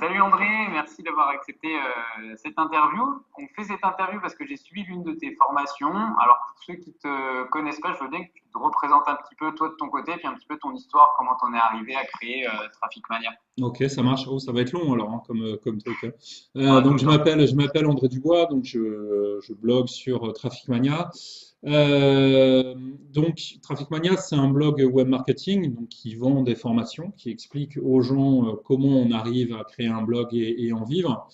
Salut André, merci d'avoir accepté cette interview. On fait cette interview parce que j'ai suivi l'une de tes formations. Alors pour ceux qui te connaissent pas, je veux bien que tu te représentes un petit peu toi de ton côté, puis un petit peu ton histoire, comment t'en es arrivé à créer Traffic Mania. Ok, ça marche. Oh, ça va être long alors, hein, comme truc, hein. Ouais, tout Donc le temps. je m'appelle André Dubois, donc je blogue sur Traffic Mania. Euh, donc Traffic Mania, c'est un blog web marketing donc qui vend des formations, qui explique aux gens comment on arrive à créer un blog et en vivre.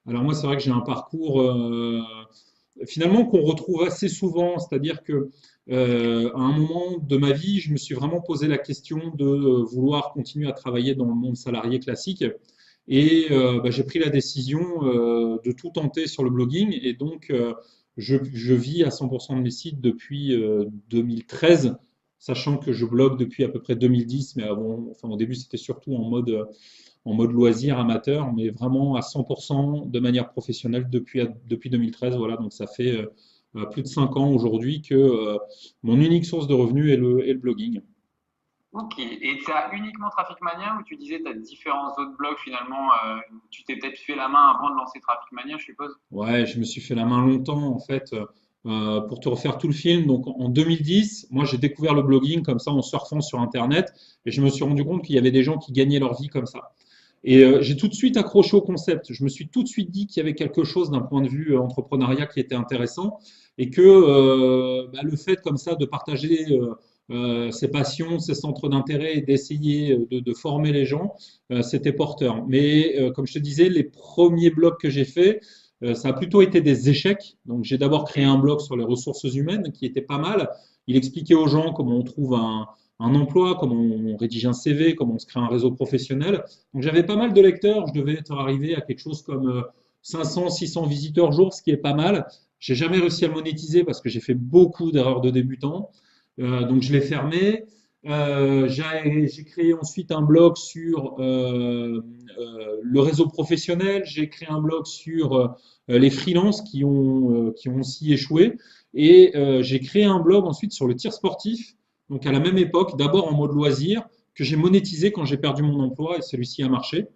Alors moi, c'est vrai que j'ai un parcours finalement qu'on retrouve assez souvent, c'est-à-dire que à un moment de ma vie, je me suis vraiment posé la question de vouloir continuer à travailler dans le monde salarié classique. Et bah, j'ai pris la décision de tout tenter sur le blogging. Et donc, je vis à 100% de mes sites depuis 2013, sachant que je blogue depuis à peu près 2010. Mais avant, enfin, au début, c'était surtout en mode loisir amateur, mais vraiment à 100% de manière professionnelle depuis 2013. Voilà, donc ça fait plus de 5 ans aujourd'hui que mon unique source de revenus est le blogging. Ok, et tu as uniquement Traffic Mania ou tu disais tu as différents autres blogs finalement, tu t'es peut-être fait la main avant de lancer Traffic Mania, je suppose? Ouais, je me suis fait la main longtemps en fait pour te refaire tout le film. Donc en 2010, moi j'ai découvert le blogging comme ça en surfant sur Internet et je me suis rendu compte qu'il y avait des gens qui gagnaient leur vie comme ça. Et j'ai tout de suite accroché au concept. Je me suis tout de suite dit qu'il y avait quelque chose d'un point de vue entrepreneuriat qui était intéressant et que bah, le fait comme ça de partager ses passions, ses centres d'intérêt et d'essayer de former les gens, c'était porteur. Mais comme je te disais, les premiers blogs que j'ai faits, ça a plutôt été des échecs. Donc j'ai d'abord créé un blog sur les ressources humaines qui était pas mal. Il expliquait aux gens comment on trouve un emploi, comment on rédige un CV, comment on se crée un réseau professionnel. Donc j'avais pas mal de lecteurs, je devais être arrivé à quelque chose comme 500, 600 visiteurs jour, ce qui est pas mal. J'ai jamais réussi à le monétiser parce que j'ai fait beaucoup d'erreurs de débutant. Donc je l'ai fermé. J'ai créé ensuite un blog sur le réseau professionnel. J'ai créé un blog sur les freelances qui ont aussi échoué. Et j'ai créé un blog ensuite sur le tir sportif. Donc à la même époque, d'abord en mode loisir, que j'ai monétisé quand j'ai perdu mon emploi et celui-ci a marché.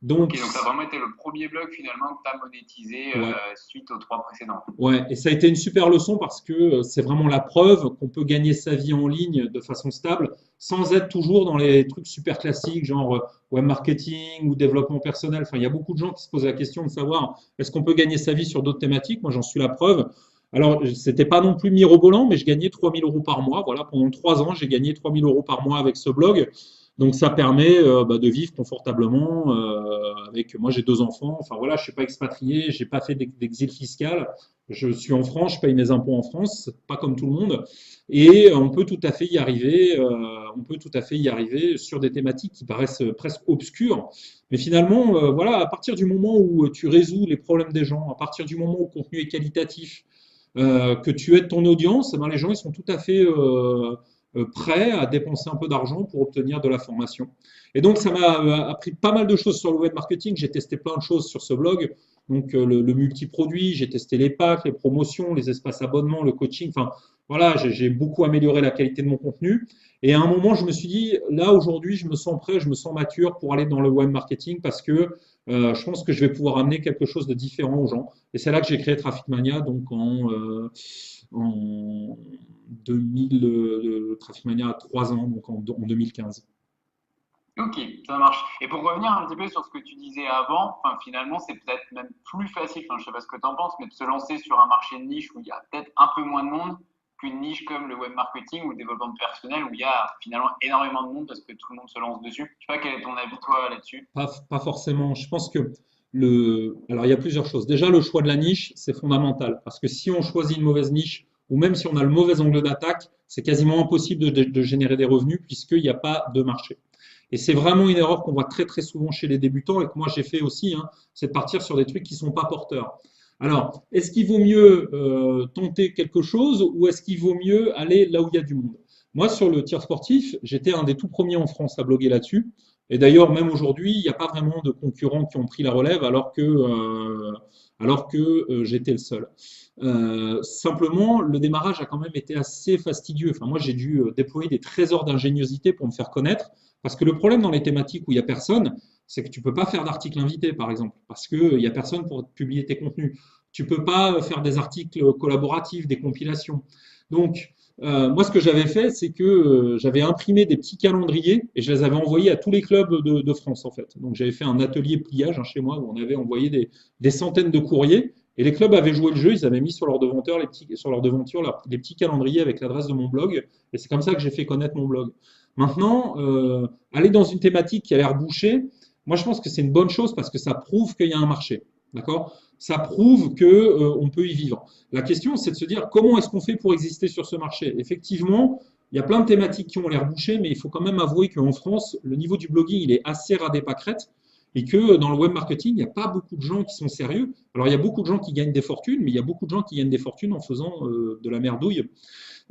Ok, Donc, donc ça a vraiment été le premier blog finalement que tu as monétisé ouais, suite aux trois précédents. ouais, et ça a été une super leçon parce que c'est vraiment la preuve qu'on peut gagner sa vie en ligne de façon stable sans être toujours dans les trucs super classiques, genre web marketing ou développement personnel. Enfin, il y a beaucoup de gens qui se posent la question de savoir est-ce qu'on peut gagner sa vie sur d'autres thématiques. Moi, j'en suis la preuve. Alors, c'était pas non plus mirobolant, mais je gagnais 3 000 € par mois. Voilà, pendant 3 ans, j'ai gagné 3 000 € par mois avec ce blog. Donc, ça permet bah, de vivre confortablement. Avec, moi, j'ai 2 enfants. Enfin, voilà, je suis pas expatrié, j'ai pas fait d'exil fiscal. Je suis en France, je paye mes impôts en France, pas comme tout le monde, et on peut tout à fait y arriver. On peut tout à fait y arriver sur des thématiques qui paraissent presque obscures, mais finalement, voilà, à partir du moment où tu résous les problèmes des gens, à partir du moment où le contenu est qualitatif, que tu aides ton audience, eh ben, les gens ils sont tout à fait prêts à dépenser un peu d'argent pour obtenir de la formation. Et donc, ça m'a appris pas mal de choses sur le web marketing. J'ai testé plein de choses sur ce blog. Donc, le multiproduit, j'ai testé les packs, les promotions, les espaces abonnements, le coaching. Enfin, voilà, j'ai beaucoup amélioré la qualité de mon contenu. Et à un moment, je me suis dit, là, aujourd'hui, je me sens prêt, je me sens mature pour aller dans le web marketing parce que je pense que je vais pouvoir amener quelque chose de différent aux gens. Et c'est là que j'ai créé Traffic Mania, donc en 2000, Traffic Mania a 3 ans, donc en 2015. Ok, ça marche. Et pour revenir un petit peu sur ce que tu disais avant, enfin, finalement, c'est peut-être même plus facile, enfin, je sais pas ce que tu en penses, mais de se lancer sur un marché de niche où il y a peut-être un peu moins de monde qu'une niche comme le web marketing ou le développement personnel où il y a finalement énormément de monde parce que tout le monde se lance dessus. Je sais pas quel est ton avis toi là-dessus. Pas forcément. Je pense que alors il y a plusieurs choses. Déjà, le choix de la niche, c'est fondamental parce que si on choisit une mauvaise niche ou même si on a le mauvais angle d'attaque, c'est quasiment impossible de générer des revenus puisqu'il n'y a pas de marché. Et c'est vraiment une erreur qu'on voit très très souvent chez les débutants et que moi j'ai fait aussi, hein, c'est de partir sur des trucs qui sont pas porteurs. Alors, est-ce qu'il vaut mieux tenter quelque chose ou est-ce qu'il vaut mieux aller là où il y a du monde? Moi, sur le tir sportif, j'étais un des tout premiers en France à bloguer là-dessus. Et d'ailleurs, même aujourd'hui, il n'y a pas vraiment de concurrents qui ont pris la relève alors que j'étais le seul. Simplement, le démarrage a quand même été assez fastidieux. Enfin, moi, j'ai dû déployer des trésors d'ingéniosité pour me faire connaître. Parce que le problème dans les thématiques où il n'y a personne, c'est que tu peux pas faire d'articles invités, par exemple, parce qu'il n'y a personne pour publier tes contenus. Tu peux pas faire des articles collaboratifs, des compilations. Donc, moi, ce que j'avais fait, c'est que j'avais imprimé des petits calendriers et je les avais envoyés à tous les clubs de France, en fait. Donc, j'avais fait un atelier pliage chez moi où on avait envoyé des centaines de courriers et les clubs avaient joué le jeu. Ils avaient mis sur leur devanture les petits calendriers avec l'adresse de mon blog et c'est comme ça que j'ai fait connaître mon blog. Maintenant, aller dans une thématique qui a l'air bouchée, moi, je pense que c'est une bonne chose parce que ça prouve qu'il y a un marché. D'accord? Ça prouve que, on peut y vivre. La question, c'est de se dire comment est-ce qu'on fait pour exister sur ce marché? Effectivement, il y a plein de thématiques qui ont l'air bouchées, mais il faut quand même avouer qu'en France, le niveau du blogging, il est assez ras des pâquerettes et que dans le web marketing, il n'y a pas beaucoup de gens qui sont sérieux. Alors, il y a beaucoup de gens qui gagnent des fortunes, mais il y a beaucoup de gens qui gagnent des fortunes en faisant de la merdouille.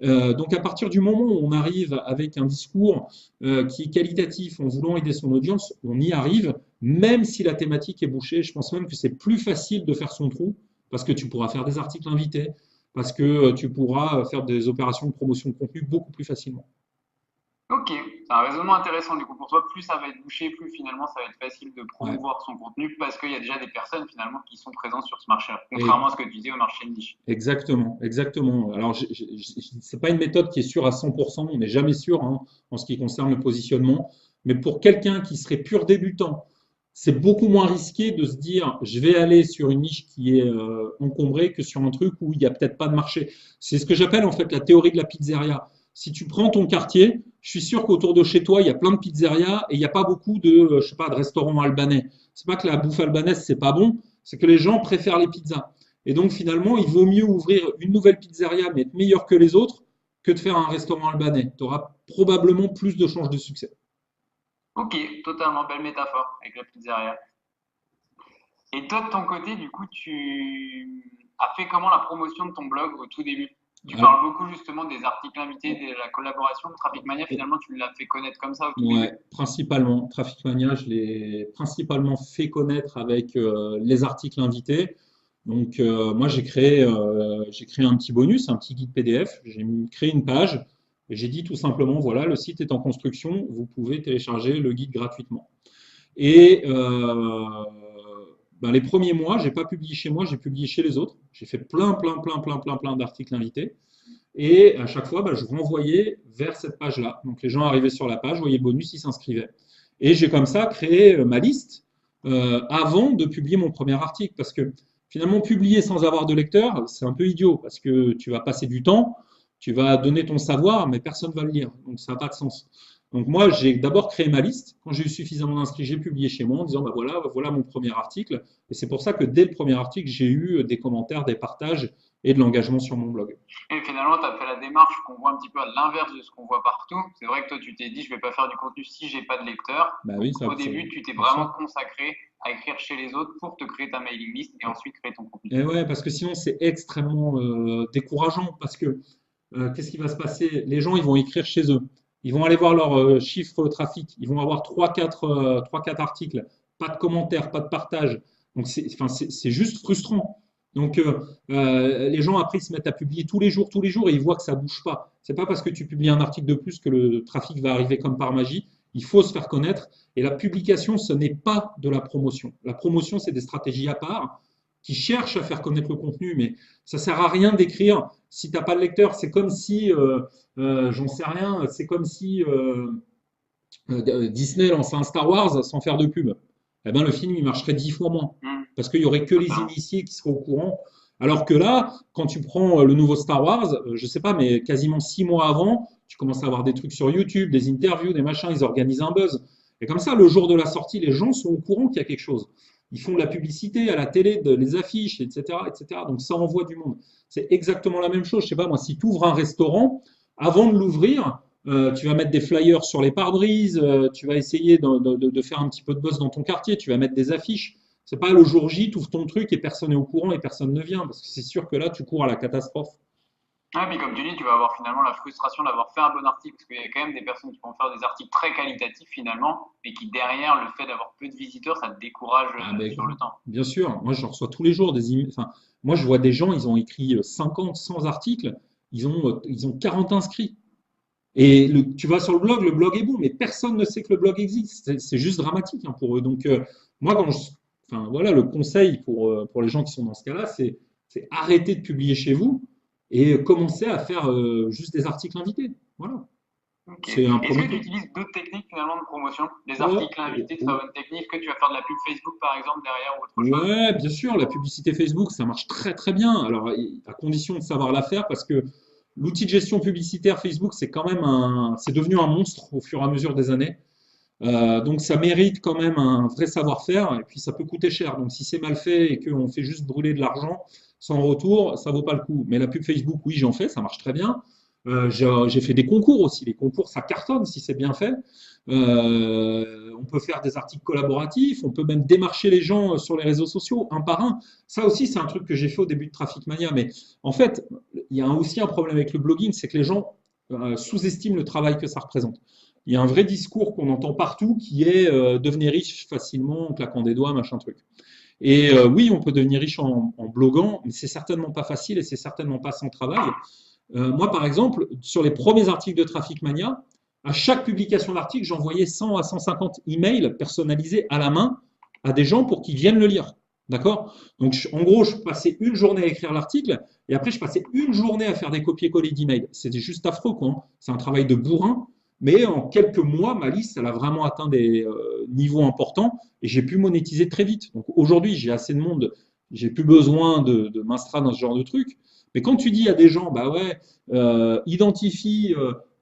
Donc, à partir du moment où on arrive avec un discours qui est qualitatif en voulant aider son audience, on y arrive, même si la thématique est bouchée. Je pense même que c'est plus facile de faire son trou parce que tu pourras faire des articles invités, parce que tu pourras faire des opérations de promotion de contenu beaucoup plus facilement. Ok, c'est un raisonnement intéressant du coup pour toi. Plus ça va être bouché, plus finalement ça va être facile de Ouais. promouvoir son contenu parce qu'il y a déjà des personnes finalement qui sont présentes sur ce marché-là, Et contrairement à ce que tu disais au marché de niche. exactement, exactement. Alors, c'est pas une méthode qui est sûre à 100%, on n'est jamais sûr hein, en ce qui concerne le positionnement, mais pour quelqu'un qui serait pur débutant, c'est beaucoup moins risqué de se dire je vais aller sur une niche qui est encombrée que sur un truc où il n'y a peut-être pas de marché. C'est ce que j'appelle en fait la théorie de la pizzeria. Si tu prends ton quartier, je suis sûr qu'autour de chez toi, il y a plein de pizzerias et il n'y a pas beaucoup de, je sais pas, de restaurants albanais. C'est pas que la bouffe albanaise, c'est pas bon, c'est que les gens préfèrent les pizzas. Et donc finalement, il vaut mieux ouvrir une nouvelle pizzeria, mais être meilleur que les autres, que de faire un restaurant albanais. Tu auras probablement plus de chances de succès. Ok, totalement belle métaphore avec la pizzeria. Et toi de ton côté, du coup, tu as fait comment la promotion de ton blog au tout début? Tu Ah, parles beaucoup justement des articles invités, de la collaboration. Traffic Mania, finalement, tu l'as fait connaître comme ça au tout ouais, début. principalement. Traffic Mania, je l'ai principalement fait connaître avec les articles invités. Donc, moi, j'ai créé un petit bonus, un petit guide PDF. Créé une page et j'ai dit tout simplement, voilà, le site est en construction, vous pouvez télécharger le guide gratuitement. Et ben, les premiers mois, j'ai pas publié chez moi, j'ai publié chez les autres. J'ai fait plein d'articles invités. Et à chaque fois, ben, je renvoyais vers cette page-là. Donc les gens arrivaient sur la page, voyaient le bonus, ils s'inscrivaient. Et j'ai comme ça créé ma liste avant de publier mon premier article. Parce que finalement, publier sans avoir de lecteur, c'est un peu idiot. Parce que tu vas passer du temps, tu vas donner ton savoir, mais personne ne va le lire. Donc ça n'a pas de sens. Donc moi, j'ai d'abord créé ma liste. Quand j'ai eu suffisamment d'inscrits, j'ai publié chez moi en disant, bah voilà mon premier article. Et c'est pour ça que dès le premier article, j'ai eu des commentaires, des partages et de l'engagement sur mon blog. Et finalement, tu as fait la démarche qu'on voit un petit peu à l'inverse de ce qu'on voit partout. C'est vrai que toi, tu t'es dit, je vais pas faire du contenu si j'ai pas de lecteur. Bah Donc, oui, au début, tu t'es bien sûr. vraiment consacré à écrire chez les autres pour te créer ta mailing list et ensuite créer ton contenu. Et ouais, parce que sinon c'est extrêmement décourageant. Parce que qu'est-ce qui va se passer? Les gens, ils vont écrire chez eux. Ils vont aller voir leur chiffre trafic. Ils vont avoir 3, 4 articles. Pas de commentaires, pas de partage. Donc enfin, c'est juste frustrant. Donc les gens après ils se mettent à publier tous les jours et ils voient que ça bouge pas. C'est pas parce que tu publies un article de plus que le trafic va arriver comme par magie. Il faut se faire connaître. Et la publication, ce n'est pas de la promotion. La promotion, c'est des stratégies à part qui cherchent à faire connaître le contenu, mais ça sert à rien d'écrire si tu n'as pas de lecteur. C'est comme si, j'en sais rien, c'est comme si Disney lançait un Star Wars sans faire de pub. Eh ben, le film, il marcherait 10 fois moins. Parce qu'il n'y aurait que les Totalement. initiés qui seraient au courant. Alors que là, quand tu prends le nouveau Star Wars, je sais pas, mais quasiment 6 mois avant, tu commences à avoir des trucs sur YouTube, des interviews, des machins, ils organisent un buzz. Et comme ça, le jour de la sortie, les gens sont au courant qu'il y a quelque chose. Ils font de la publicité à la télé, les affiches, etc., etc. Donc ça envoie du monde. C'est exactement la même chose. Je sais pas, moi, si tu ouvres un restaurant, avant de l'ouvrir, tu vas mettre des flyers sur les pare-brises, tu vas essayer de faire un petit peu de buzz dans ton quartier, tu vas mettre des affiches. C'est pas le jour J, tu ouvres ton truc et personne n'est au courant et personne ne vient, parce que c'est sûr que là, tu cours à la catastrophe. Ah, puis comme tu dis, tu vas avoir finalement la frustration d'avoir fait un bon article, parce qu'il y a quand même des personnes qui vont faire des articles très qualitatifs finalement, mais qui derrière le fait d'avoir peu de visiteurs, ça te décourage Ah ben, sur le temps. bien sûr, moi je reçois tous les jours enfin, moi je vois des gens, ils ont écrit 50, 100 articles, ils ont 40 inscrits. Et tu vas sur le blog est bon, mais personne ne sait que le blog existe. C'est juste dramatique hein, pour eux. Donc, moi, enfin, voilà, le conseil pour les gens qui sont dans ce cas-là, c'est arrêter de publier chez vous et commencer à faire juste des articles invités. Voilà. Ok. C'est un Est-ce premier que tu truc. utilises d'autres techniques finalement de promotion? Des Ouais, articles invités, que ce soit une technique, que tu vas faire de la pub Facebook par exemple derrière ou autre chose? ouais, bien sûr, la publicité Facebook, ça marche très très bien. Alors, à condition de savoir la faire, parce que l'outil de gestion publicitaire Facebook, c'est devenu un monstre au fur et à mesure des années. Donc ça mérite quand même un vrai savoir-faire et puis ça peut coûter cher. Donc si c'est mal fait et qu'on fait juste brûler de l'argent sans retour, ça vaut pas le coup. Mais la pub Facebook, oui, j'en fais, ça marche très bien. J'ai fait des concours aussi. Les concours, ça cartonne si c'est bien fait. On peut faire des articles collaboratifs, on peut même démarcher les gens sur les réseaux sociaux un par un. Ça aussi, c'est un truc que j'ai fait au début de Traffic Mania. Mais en fait, il y a aussi un problème avec le blogging, c'est que les gens sous-estiment le travail que ça représente. Il y a un vrai discours qu'on entend partout qui est devenez riche facilement en claquant des doigts, machin truc. Et oui, on peut devenir riche en bloguant, mais c'est certainement pas facile et c'est certainement pas sans travail. Moi, par exemple, sur les premiers articles de Traffic Mania, à chaque publication d'article, j'envoyais 100 à 150 emails personnalisés à la main à des gens pour qu'ils viennent le lire. D'accord? Donc, en gros, je passais une journée à écrire l'article et après, je passais une journée à faire des copier-coller d'emails. C'était juste affreux, quoi, hein. C'est un travail de bourrin. Mais en quelques mois, ma liste, elle a vraiment atteint des niveaux importants et j'ai pu monétiser très vite. Donc aujourd'hui, j'ai assez de monde, j'ai plus besoin de m'instradre dans ce genre de truc. Mais quand tu dis à des gens, bah ouais, identifie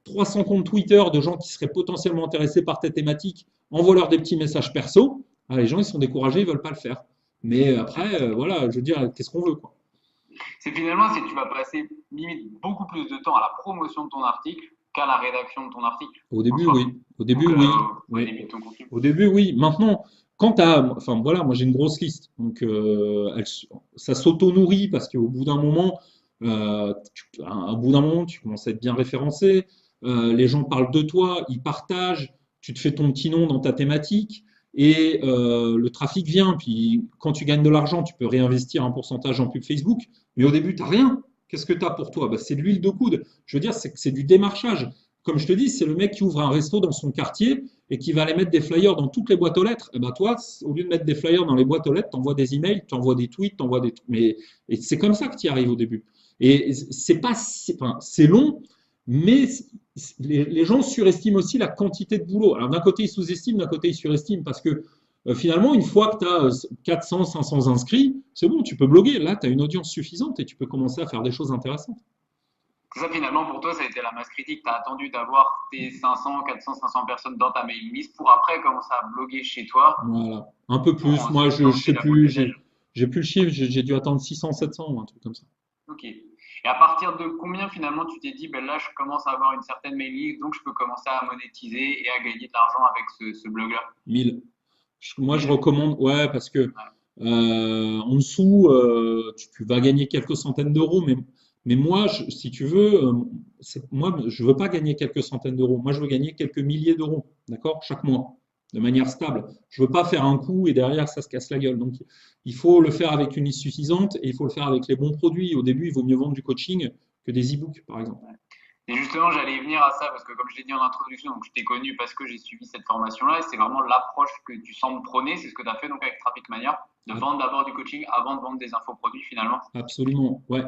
300 comptes Twitter de gens qui seraient potentiellement intéressés par ta thématique, envoie-leur des petits messages perso, ah, les gens ils sont découragés, ils veulent pas le faire. Mais après, voilà, je veux dire, qu'est-ce qu'on veut, quoi. C'est finalement si tu vas passer limite beaucoup plus de temps à la promotion de ton article qu'à la rédaction de ton article Au en début, soi. oui. Au début, Donc, oui. au Oui. début de ton contenu. Au début, oui. Maintenant, enfin voilà, moi j'ai une grosse liste, donc ça s'auto-nourrit parce qu'au bout d'un moment, au bout d'un moment, tu commences à être bien référencé. Les gens parlent de toi, ils partagent, tu te fais ton petit nom dans ta thématique et le trafic vient. Puis quand tu gagnes de l'argent, tu peux réinvestir un pourcentage en pub Facebook, mais au début, tu n'as rien. Qu'est-ce que tu as pour toi? Bah, c'est de l'huile de coude. Je veux dire, c'est du démarchage. Comme je te dis, c'est le mec qui ouvre un resto dans son quartier et qui va aller mettre des flyers dans toutes les boîtes aux lettres. Et ben toi, au lieu de mettre des flyers dans les boîtes aux lettres, tu envoies des emails, tu envoies des tweets, tu envoies des trucs. Mais et c'est comme ça que tu y arrives au début. Et enfin, c'est long, mais les gens surestiment aussi la quantité de boulot. Alors d'un côté, ils sous-estiment, d'un côté, ils surestiment parce que finalement, une fois que tu as 400, 500 inscrits, c'est bon, tu peux bloguer. Là, tu as une audience suffisante et tu peux commencer à faire des choses intéressantes. C'est ça finalement pour toi, ça a été la masse critique. Tu as attendu d'avoir tes 500, 400, 500 personnes dans ta mailing list pour après commencer à bloguer chez toi Voilà, un peu pour plus. Moi, ensuite je lancer sais la boule plus, de neige. j'ai plus le chiffre, j'ai dû attendre 600, 700 ou un truc comme ça. Ok. Et à partir de combien finalement tu t'es dit, ben là je commence à avoir une certaine mailing list, donc je peux commencer à monétiser et à gagner de l'argent avec ce blog-là? 1000. Moi, je 1000. recommande, ouais, parce que Ouais. en dessous, tu vas gagner quelques centaines d'euros, mais moi, si tu veux, moi, je veux pas gagner quelques centaines d'euros. Moi, je veux gagner quelques milliers d'euros, d'accord, chaque mois, de manière stable. Je veux pas faire un coup et derrière, ça se casse la gueule. Donc, il faut le faire avec une liste suffisante et il faut le faire avec les bons produits. Au début, il vaut mieux vendre du coaching que des e-books, par exemple. Et justement, j'allais y venir à ça parce que comme je l'ai dit en introduction, donc je t'ai connu parce que j'ai suivi cette formation-là et c'est vraiment l'approche que tu sembles prôner, c'est ce que tu as fait donc avec Traffic Mania, de vendre d'abord du coaching avant de vendre des infoproduits finalement. Absolument, ouais.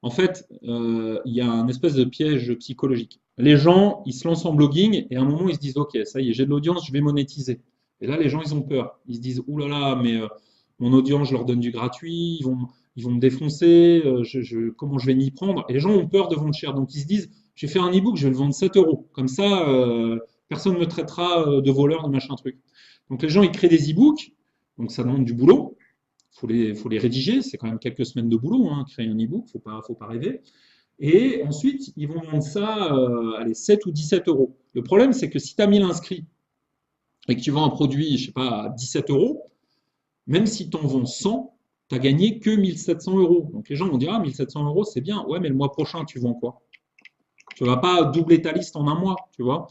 En fait, il y a un espèce de piège psychologique. Les gens, ils se lancent en blogging et à un moment, ils se disent, OK, ça y est, j'ai de l'audience, je vais monétiser. Et là, les gens, ils ont peur. Ils se disent, ouh là là, mais mon audience, je leur donne du gratuit, ils vont me défoncer, comment je vais m'y prendre? Et les gens ont peur de vendre cher. Donc, ils se disent, je vais faire un e-book, je vais le vendre 7 euros. Comme ça, personne ne me traitera de voleur, de machin truc. Donc, les gens, ils créent des e-books. Donc, ça demande du boulot. Faut les rédiger, c'est quand même quelques semaines de boulot, hein, créer un e-book, faut pas rêver. Et ensuite, ils vont vendre ça, allez, 7 ou 17 euros. Le problème, c'est que si tu as 1000 inscrits et que tu vends un produit, je sais pas, à 17 euros, même si tu en vends 100, tu n'as gagné que 1700 euros. Donc les gens vont dire, ah, 1700 euros, c'est bien. Ouais, mais le mois prochain, tu vends quoi? Tu ne vas pas doubler ta liste en un mois, tu vois.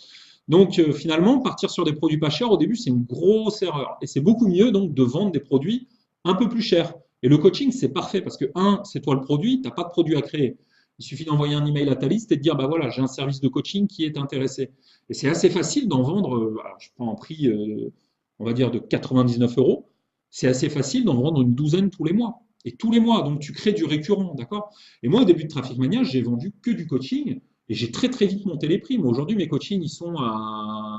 Donc finalement, partir sur des produits pas chers au début, c'est une grosse erreur. Et c'est beaucoup mieux donc de vendre des produits un peu plus chers. Et le coaching, c'est parfait parce que, un, c'est toi le produit, tu n'as pas de produit à créer. Il suffit d'envoyer un email à ta liste et de dire, bah voilà, j'ai un service de coaching qui est intéressé. Et c'est assez facile d'en vendre, alors je prends un prix, on va dire, de 99 euros. C'est assez facile d'en vendre une douzaine tous les mois. Et tous les mois, donc tu crées du récurrent, d'accord? Et moi, au début de Traffic Mania, j'ai vendu que du coaching et j'ai très très vite monté les prix. Mais aujourd'hui, mes coachings, ils sont à,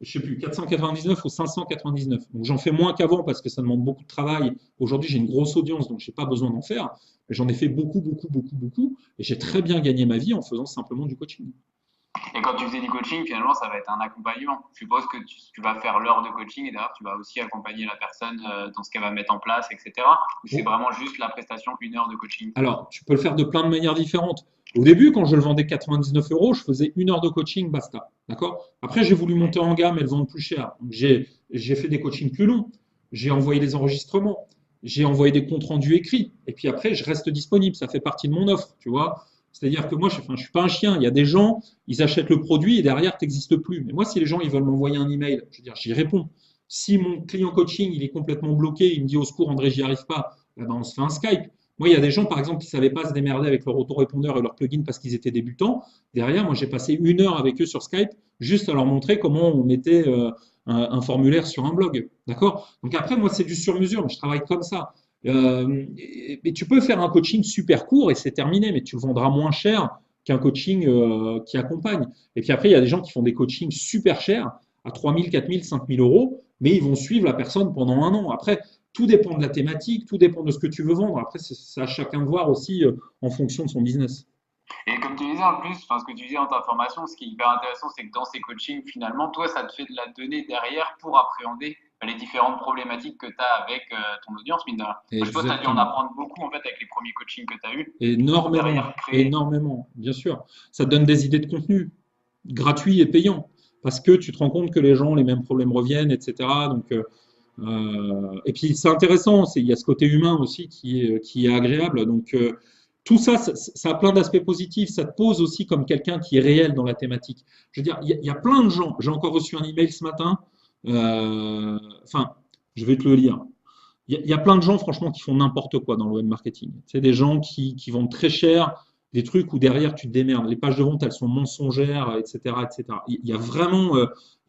je sais plus, 499 ou 599. Donc j'en fais moins qu'avant parce que ça demande beaucoup de travail. Aujourd'hui, j'ai une grosse audience, donc j'ai pas besoin d'en faire. Mais j'en ai fait beaucoup, beaucoup, beaucoup, beaucoup. Et j'ai très bien gagné ma vie en faisant simplement du coaching. Et quand tu faisais du coaching, finalement, ça va être un accompagnement. Je suppose que tu vas faire l'heure de coaching et d'ailleurs, tu vas aussi accompagner la personne dans ce qu'elle va mettre en place, etc. Ou c'est Bon. vraiment juste la prestation 1 heure de coaching? Alors, tu peux le faire de plein de manières différentes. Au début, quand je le vendais 99 euros, je faisais 1 heure de coaching, basta. D'accord? Après, j'ai voulu monter en gamme et le vendre plus cher. Donc, j'ai fait des coachings plus longs. J'ai envoyé des enregistrements. J'ai envoyé des comptes rendus écrits. Et puis après, je reste disponible. Ça fait partie de mon offre, tu vois. C'est-à-dire que moi, enfin, je suis pas un chien. Il y a des gens, ils achètent le produit et derrière, tu n'existes plus. Mais moi, si les gens, ils veulent m'envoyer un email, je veux dire, j'y réponds. Si mon client coaching, il est complètement bloqué, il me dit au secours, André, j'y arrive pas, eh ben, on se fait un Skype. Moi, il y a des gens, par exemple, qui ne savaient pas se démerder avec leur autorépondeur et leur plugin parce qu'ils étaient débutants. Derrière, moi, j'ai passé 1 heure avec eux sur Skype juste à leur montrer comment on mettait un formulaire sur un blog. D'accord? Donc après, moi, c'est du sur-mesure, mais je travaille comme ça. Et tu peux faire un coaching super court et c'est terminé, mais tu le vendras moins cher qu'un coaching qui accompagne. Et puis après, il y a des gens qui font des coachings super chers à 3 000, 4 000, 5 000 euros, mais ils vont suivre la personne pendant un an. Après, tout dépend de la thématique, tout dépend de ce que tu veux vendre. Après, c'est à chacun de voir aussi en fonction de son business. Et comme tu disais en plus, enfin, ce que tu disais dans ta formation, ce qui est hyper intéressant, c'est que dans ces coachings, finalement, toi, ça te fait de la donnée derrière pour appréhender les différentes problématiques que tu as avec ton audience, mine de rien. Je suppose que tu as dû en Exactement. apprendre beaucoup en fait avec les premiers coachings que tu as eus pour Énormément, derrière créer. énormément, bien sûr. Ça te donne des idées de contenu, gratuits et payants, parce que tu te rends compte que les gens, les mêmes problèmes reviennent, etc. Donc, et puis c'est intéressant, il y a ce côté humain aussi qui est agréable. Donc tout ça, ça a plein d'aspects positifs. Ça te pose aussi comme quelqu'un qui est réel dans la thématique. Je veux dire, il y a plein de gens. J'ai encore reçu un email ce matin. Enfin, je vais te le lire. Il y a plein de gens, franchement, qui font n'importe quoi dans le web marketing. C'est des gens qui vendent très cher des trucs où derrière tu te démerdes. Les pages de vente, elles sont mensongères, etc., etc. Il y a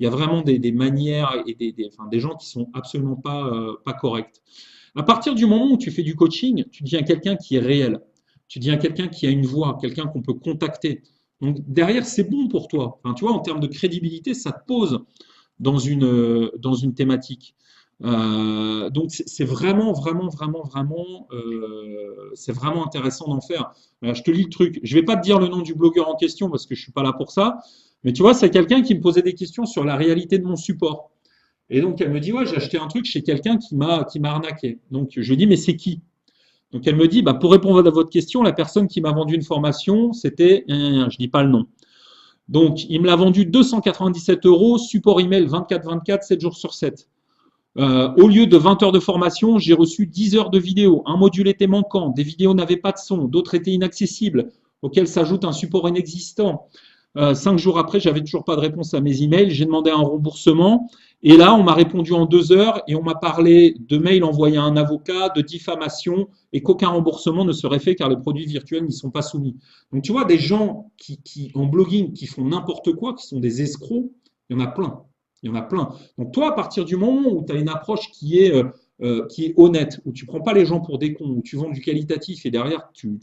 vraiment des manières et enfin, des gens qui sont absolument pas corrects. À partir du moment où tu fais du coaching, tu deviens quelqu'un qui est réel. Tu deviens quelqu'un qui a une voix, quelqu'un qu'on peut contacter. Donc derrière, c'est bon pour toi. Enfin, tu vois, en termes de crédibilité, ça te pose dans une thématique. Donc c'est vraiment, vraiment, vraiment, vraiment, c'est vraiment intéressant d'en faire. Je te lis le truc. Je vais pas te dire le nom du blogueur en question parce que je suis pas là pour ça. Mais tu vois, c'est quelqu'un qui me posait des questions sur la réalité de mon support. Et donc elle me dit ouais, j'ai acheté un truc chez quelqu'un qui m'a arnaqué. Donc je lui dis mais c'est qui? Donc elle me dit bah pour répondre à votre question, la personne qui m'a vendu une formation, c'était, je dis pas le nom. Donc il me l'a vendu 297 euros, support email 24/24, 7 jours sur 7. Au lieu de 20 heures de formation, j'ai reçu 10 heures de vidéos. Un module était manquant, des vidéos n'avaient pas de son, d'autres étaient inaccessibles, auxquels s'ajoute un support inexistant. 5 jours après, j'avais toujours pas de réponse à mes emails. J'ai demandé un remboursement. Et là, on m'a répondu en 2 heures et on m'a parlé de mails envoyés à un avocat, de diffamation et qu'aucun remboursement ne serait fait car les produits virtuels n'y sont pas soumis. Donc, tu vois, des gens en blogging qui font n'importe quoi, qui sont des escrocs, il y en a plein. Il y en a plein. Donc, toi, à partir du moment où tu as une approche qui est honnête, où tu prends pas les gens pour des cons, où tu vends du qualitatif et derrière tu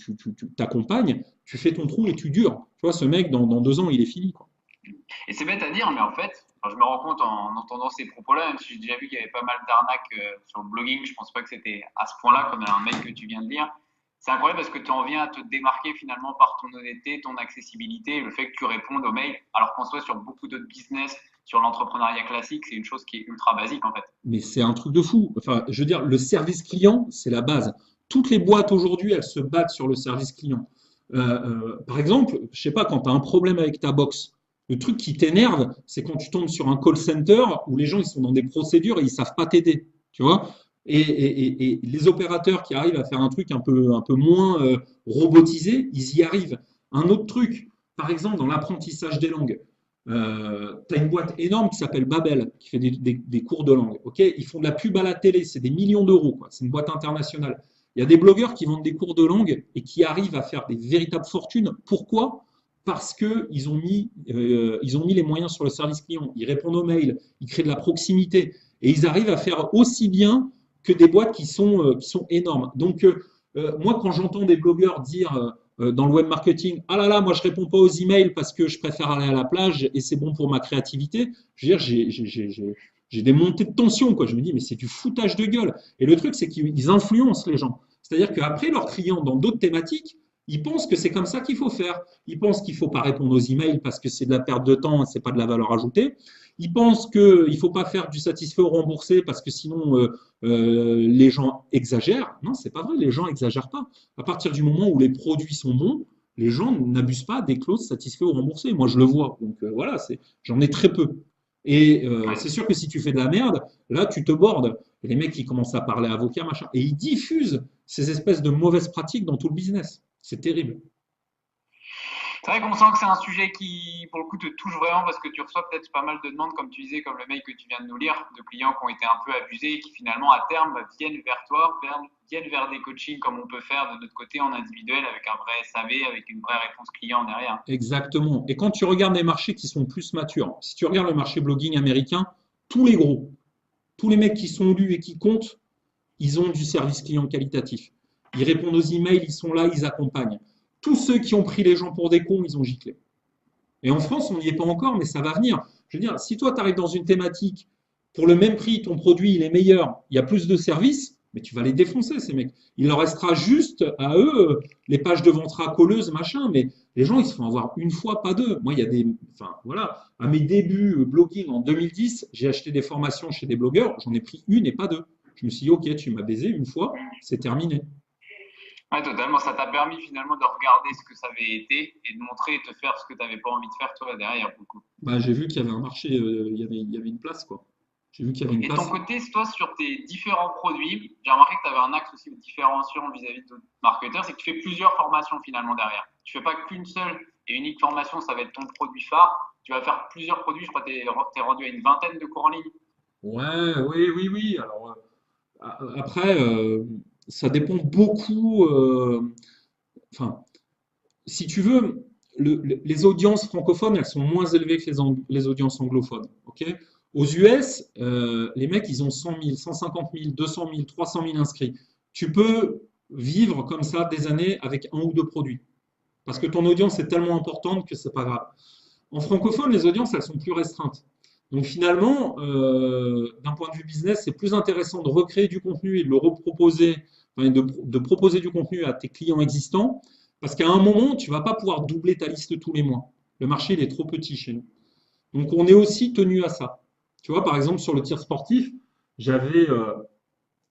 t'accompagnes, tu fais ton trou et tu dures. Tu vois, ce mec, dans 2 ans, il est fini, quoi. Et c'est bête à dire, mais en fait, enfin, je me rends compte en entendant ces propos-là, même si j'ai déjà vu qu'il y avait pas mal d'arnaques sur le blogging, je pense pas que c'était à ce point-là, comme un mail que tu viens de lire. C'est incroyable parce que tu en viens à te démarquer finalement par ton honnêteté, ton accessibilité, le fait que tu répondes aux mails, alors qu'on soit sur beaucoup d'autres business, sur l'entrepreneuriat classique, c'est une chose qui est ultra basique en fait. Mais c'est un truc de fou. Enfin, je veux dire, le service client, c'est la base. Toutes les boîtes aujourd'hui, elles se battent sur le service client. Par exemple, je sais pas, quand tu as un problème avec ta box, le truc qui t'énerve, c'est quand tu tombes sur un call center où les gens ils sont dans des procédures et ils savent pas t'aider. Tu vois? Et les opérateurs qui arrivent à faire un truc un peu moins robotisé, ils y arrivent. Un autre truc, par exemple, dans l'apprentissage des langues, tu as une boîte énorme qui s'appelle Babel, qui fait des cours de langue. Ok, ils font de la pub à la télé, c'est des millions d'euros, quoi. C'est une boîte internationale. Il y a des blogueurs qui vendent des cours de langue et qui arrivent à faire des véritables fortunes. Pourquoi? Parce ils ont mis les moyens sur le service client. Ils répondent aux mails, ils créent de la proximité et ils arrivent à faire aussi bien que des boîtes qui sont énormes. Donc, moi, quand j'entends des blogueurs dire dans le web marketing, ah là là, moi je réponds pas aux emails parce que je préfère aller à la plage et c'est bon pour ma créativité, je veux dire, j'ai des montées de tension, quoi. Je me dis, mais c'est du foutage de gueule. Et le truc, c'est qu'ils influencent les gens. C'est-à-dire qu'après leurs clients, dans d'autres thématiques, ils pensent que c'est comme ça qu'il faut faire. Ils pensent qu'il ne faut pas répondre aux emails parce que c'est de la perte de temps et ce n'est pas de la valeur ajoutée. Ils pensent qu'il ne faut pas faire du satisfait ou remboursé parce que sinon les gens exagèrent. Non, c'est pas vrai, les gens n'exagèrent pas. À partir du moment où les produits sont bons, les gens n'abusent pas des clauses satisfait ou remboursé. Moi, je le vois. Donc voilà, j'en ai très peu. Et c'est sûr que si tu fais de la merde, là, tu te bordes. Et les mecs, ils commencent à parler avocat, machin. Et ils diffusent ces espèces de mauvaises pratiques dans tout le business. C'est terrible. C'est vrai qu'on sent que c'est un sujet qui, pour le coup, te touche vraiment parce que tu reçois peut-être pas mal de demandes, comme tu disais, comme le mail que tu viens de nous lire, de clients qui ont été un peu abusés et qui finalement, à terme, viennent vers toi, viennent vers des coachings comme on peut faire de notre côté en individuel avec un vrai SAV, avec une vraie réponse client derrière. Exactement. Et quand tu regardes les marchés qui sont plus matures, si tu regardes le marché blogging américain, tous les gros, tous les mecs qui sont lus et qui comptent, ils ont du service client qualitatif. Ils répondent aux emails, ils sont là, ils accompagnent. Tous ceux qui ont pris les gens pour des cons, ils ont giclé. Et en France, on n'y est pas encore, mais ça va venir. Je veux dire, si toi, tu arrives dans une thématique, pour le même prix, ton produit, il est meilleur, il y a plus de services, mais tu vas les défoncer, ces mecs. Il leur restera juste à eux les pages de vente racoleuses, machin, mais les gens, ils se font avoir une fois, pas deux. Moi, il y a des. Enfin, voilà. À mes débuts blogging en 2010, j'ai acheté des formations chez des blogueurs, j'en ai pris une et pas deux. Je me suis dit, ok, tu m'as baisé une fois, c'est terminé. Ouais, totalement. Ça t'a permis finalement de regarder ce que ça avait été et de montrer et de faire ce que tu n'avais pas envie de faire toi derrière, pour le coup. Bah, j'ai vu qu'il y avait un marché, il y avait une place, quoi. J'ai vu qu'il y avait une Et de ton place. côté, toi, sur tes différents produits, j'ai remarqué que tu avais un axe aussi de différenciation vis-à-vis d'autres marketeurs, c'est que tu fais plusieurs formations finalement derrière. Tu fais pas qu'une seule et unique formation, ça va être ton produit phare. Tu vas faire plusieurs produits, je crois que tu es rendu à une vingtaine de cours en ligne. Ouais, oui, oui, oui. Alors, après, ça dépend beaucoup. Enfin, si tu veux, les audiences francophones, elles sont moins élevées que les audiences anglophones. Ok. Aux US, les mecs, ils ont 100 000, 150 000, 200 000, 300 000 inscrits. Tu peux vivre comme ça des années avec un ou deux produits. Parce que ton audience est tellement importante que c'est pas grave. En francophone, les audiences, elles sont plus restreintes. Donc finalement, d'un point de vue business, c'est plus intéressant de recréer du contenu et de le reproposer, enfin, de proposer du contenu à tes clients existants, parce qu'à un moment, tu ne vas pas pouvoir doubler ta liste tous les mois. Le marché, il est trop petit chez nous. Donc on est aussi tenu à ça. Tu vois, par exemple, sur le tir sportif, j'avais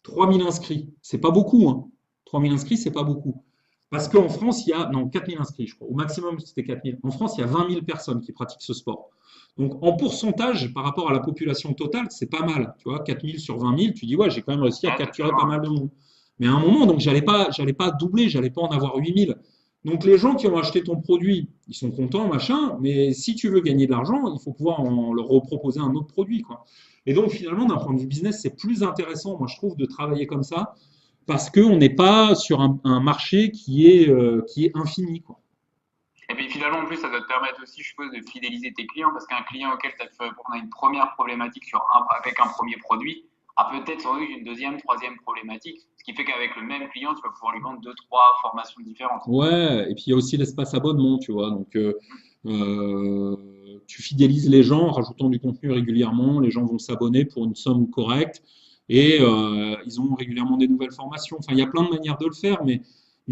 3000 inscrits. C'est pas beaucoup, hein. 3000 inscrits, c'est pas beaucoup. Parce qu'en France, il y a, non, 4000 inscrits, je crois. Au maximum, c'était 4000. En France, il y a 20 000 personnes qui pratiquent ce sport. Donc, en pourcentage, par rapport à la population totale, c'est pas mal. Tu vois, 4000 sur 20 000, tu dis, ouais, j'ai quand même réussi à Ouais, capturer pas totalement. mal de monde. Mais à un moment, donc, j'allais pas doubler, j'allais pas en avoir 8000. Donc, les gens qui ont acheté ton produit, ils sont contents, machin. Mais si tu veux gagner de l'argent, il faut pouvoir leur reproposer un autre produit, quoi. Et donc, finalement, d'un point de vue business, c'est plus intéressant, moi, je trouve, de travailler comme ça parce qu'on n'est pas sur un marché qui est infini, quoi. Et puis finalement, en plus, ça doit te permettre aussi, je suppose, de fidéliser tes clients parce qu'un client auquel tu as fait répondre à une première problématique avec un premier produit a peut-être sans doute une deuxième, troisième problématique. Ce qui fait qu'avec le même client, tu vas pouvoir lui vendre deux, trois formations différentes. Ouais, et puis il y a aussi l'espace abonnement, tu vois. Donc, tu fidélises les gens en rajoutant du contenu régulièrement. Les gens vont s'abonner pour une somme correcte et ils ont régulièrement des nouvelles formations. Enfin, il y a plein de manières de le faire, mais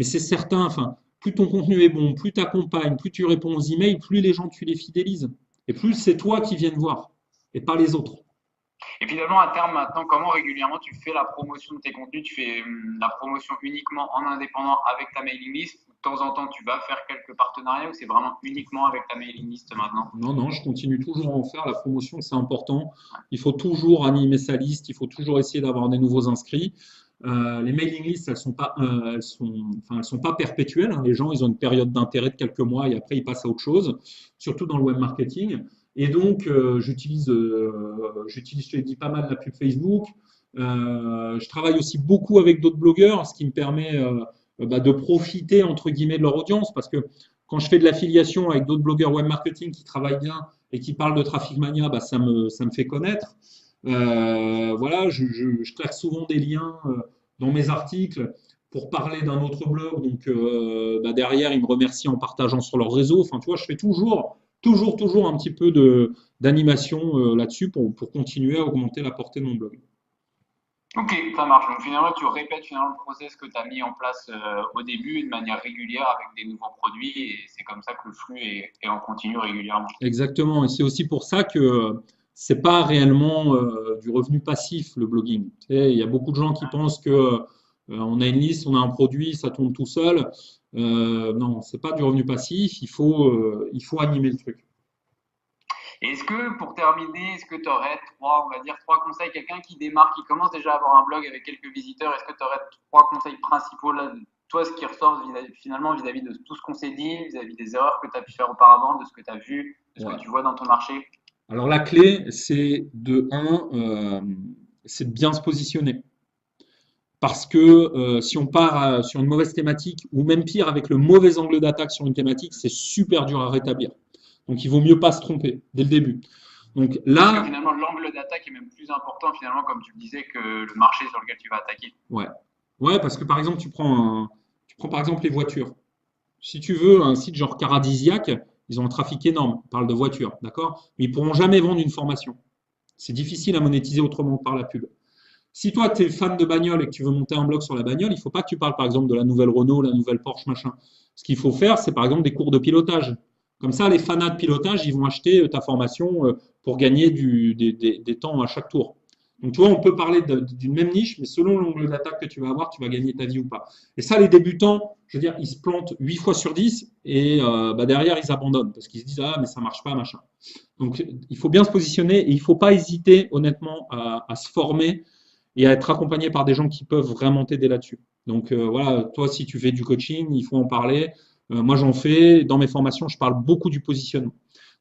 c'est certain. Enfin, plus ton contenu est bon, plus tu accompagnes, plus tu réponds aux emails, plus les gens tu les fidélises. Et plus c'est toi qui viennent voir et pas les autres. Et finalement, à terme, maintenant, comment régulièrement tu fais la promotion de tes contenus? Tu fais la promotion uniquement en indépendant avec ta mailing list ou de temps en temps, tu vas faire quelques partenariats ou c'est vraiment uniquement avec ta mailing list maintenant? Non, non, je continue toujours à en faire. La promotion, c'est important. Il faut toujours animer sa liste. Il faut toujours essayer d'avoir des nouveaux inscrits. Les mailing lists, elles sont pas perpétuelles, hein. Les gens, ils ont une période d'intérêt de quelques mois et après, ils passent à autre chose, surtout dans le web marketing. Et donc, j'utilise, je te l'ai dit, pas mal la pub Facebook. Je travaille aussi beaucoup avec d'autres blogueurs, ce qui me permet de profiter entre guillemets de leur audience, parce que quand je fais de l'affiliation avec d'autres blogueurs web marketing qui travaillent bien et qui parlent de Traffic Mania, ça me fait connaître. Voilà, je claque souvent des liens dans mes articles pour parler d'un autre blog. Donc derrière, ils me remercient en partageant sur leur réseau. Enfin, tu vois, je fais toujours un petit peu d'animation là-dessus pour continuer à augmenter la portée de mon blog. Ok, ça marche. Donc finalement, tu répètes finalement le process que tu as mis en place au début de manière régulière avec des nouveaux produits et c'est comme ça que le flux est en continu régulièrement. Exactement. Et c'est aussi pour ça que c'est pas réellement du revenu passif, le blogging. Tu sais, il y a beaucoup de gens qui pensent que on a une liste, on a un produit, ça tourne tout seul. Non, c'est pas du revenu passif. Il faut animer le truc. Et est-ce que pour terminer, est-ce que tu aurais trois, on va dire, trois conseils, quelqu'un qui démarre, qui commence déjà à avoir un blog avec quelques visiteurs, est-ce que tu aurais trois conseils principaux là, toi, ce qui ressort finalement vis-à-vis de tout ce qu'on s'est dit, vis-à-vis des erreurs que tu as pu faire auparavant, de ce que tu as vu, de ce que Ouais. tu vois dans ton marché? Alors la clé, c'est c'est de bien se positionner. Parce que si on part sur une mauvaise thématique, ou même pire, avec le mauvais angle d'attaque sur une thématique, c'est super dur à rétablir. Donc il vaut mieux pas se tromper dès le début. Donc Parce que là, finalement, l'angle d'attaque est même plus important finalement, comme tu le disais, que le marché sur lequel tu vas attaquer. ouais. Ouais, parce que par exemple, tu prends par exemple les voitures. Si tu veux un site genre Caradisiac, ils ont un trafic énorme. Ils parlent de voitures, d'accord? Mais ils pourront jamais vendre une formation. C'est difficile à monétiser autrement que par la pub. Si toi, tu es fan de bagnole et que tu veux monter un blog sur la bagnole, il ne faut pas que tu parles par exemple de la nouvelle Renault, la nouvelle Porsche, machin. Ce qu'il faut faire, c'est par exemple des cours de pilotage. Comme ça, les fanats de pilotage, ils vont acheter ta formation pour gagner des temps à chaque tour. Donc, tu vois, on peut parler d'une même niche, mais selon l'angle d'attaque que tu vas avoir, tu vas gagner ta vie ou pas. Et ça, les débutants, je veux dire, ils se plantent 8 fois sur 10 et derrière, ils abandonnent parce qu'ils se disent, ah, mais ça marche pas, machin. Donc, il faut bien se positionner et il ne faut pas hésiter, honnêtement, à se former et à être accompagné par des gens qui peuvent vraiment t'aider là-dessus. Donc voilà, toi, si tu fais du coaching, il faut en parler. Moi, j'en fais. Dans mes formations, je parle beaucoup du positionnement.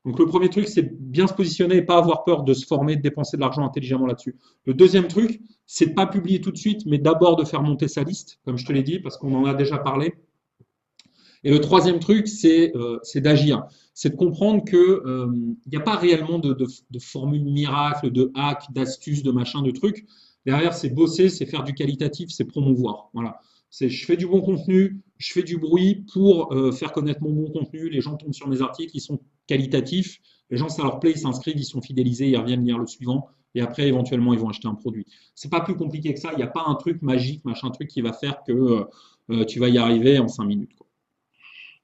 Donc le premier truc, c'est bien se positionner et pas avoir peur de se former, de dépenser de l'argent intelligemment là-dessus. Le deuxième truc, c'est de pas publier tout de suite, mais d'abord de faire monter sa liste, comme je te l'ai dit, parce qu'on en a déjà parlé. Et le troisième truc, c'est d'agir. C'est de comprendre que il n'y a pas réellement de formule miracle, de hack, d'astuces, de machin, de trucs. Derrière, c'est bosser, c'est faire du qualitatif, c'est promouvoir. Voilà. C'est je fais du bon contenu, je fais du bruit pour faire connaître mon bon contenu. Les gens tombent sur mes articles, ils sont qualitatifs. Les gens, ça leur plaît, ils s'inscrivent, ils sont fidélisés, ils reviennent lire le suivant. Et après, éventuellement, ils vont acheter un produit. C'est pas plus compliqué que ça. Il n'y a pas un truc magique, machin truc qui va faire que tu vas y arriver en 5 minutes, quoi.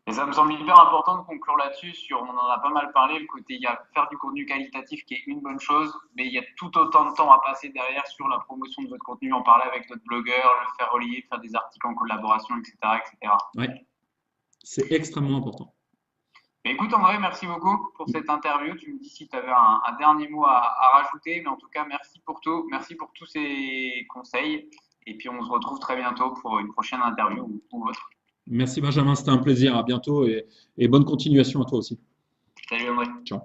Et ça me semble hyper important de conclure là-dessus sur, on en a pas mal parlé, le côté, il y a faire du contenu qualitatif qui est une bonne chose, mais il y a tout autant de temps à passer derrière sur la promotion de votre contenu, en parler avec d'autres blogueurs, le faire relayer, faire des articles en collaboration, etc., etc. Ouais, c'est extrêmement important. Mais écoute, André, merci beaucoup pour cette interview. Tu me dis si tu avais un dernier mot à rajouter, mais en tout cas, merci pour tout. Merci pour tous ces conseils. Et puis, on se retrouve très bientôt pour une prochaine interview ou autre. Merci Benjamin, c'était un plaisir. À bientôt et bonne continuation à toi aussi. Salut, André. Ciao.